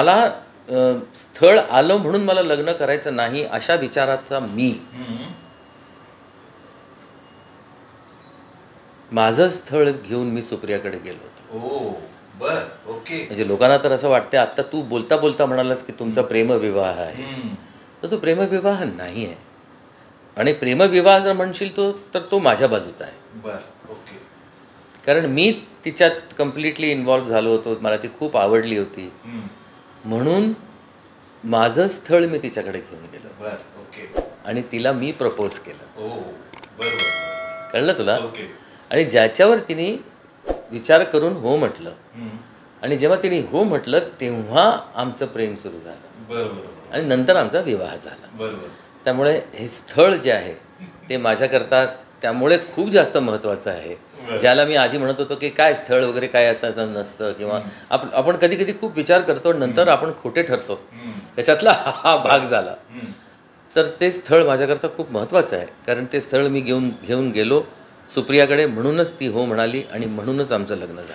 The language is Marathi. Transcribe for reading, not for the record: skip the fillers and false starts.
मला स्थळ आलं म्हणून मला लग्न करायचं नाही अशा विचाराचा मी माझं स्थळ घेऊन मी सुप्रियाकडे गेलो होतो. बर ओके. म्हणजे लोकांना तर असं वाटतं, आत्ता तू बोलता बोलता म्हणालास की तुमचा प्रेमविवाह आहे, तर तो प्रेमविवाह नाही आहे. आणि प्रेमविवाह जर म्हणशील तर तो माझ्या बाजूचा आहे. बर ओके. कारण मी तिच्यात कम्प्लिटली इन्व्हॉल्व झालो होतो, मला ती खूप आवडली होती, म्हणून माझं स्थळ मी तिच्याकडे घेऊन गेलो. बर ओके. आणि तिला मी प्रपोज केलं. बरोबर. कळलं तुला? ओके. आणि ज्याच्यावर तिने विचार करून हो म्हटलं, आणि जेव्हा तिने हो म्हटलं तेव्हा आमचं प्रेम सुरू झालं. बरोबर. आणि नंतर आमचा विवाह झाला. बरोबर. त्यामुळे हे स्थळ जे आहे ते माझ्याकरता त्यामुळे खूप जास्त महत्त्वाचं आहे. ज्याला मी आधी म्हणत होतो की काय स्थळ वगैरे काय असायचं नसतं, किंवा आपण कधी कधी खूप विचार करतो, नंतर आपण खोटे ठरतो, त्याच्यातला हा भाग झाला. तर ते स्थळ माझ्याकरता खूप महत्त्वाचं आहे, कारण ते स्थळ मी घेऊन गेलो सुप्रियाकडे, म्हणूनच ती हो म्हणाली आणि म्हणूनच आमचं लग्न झालं.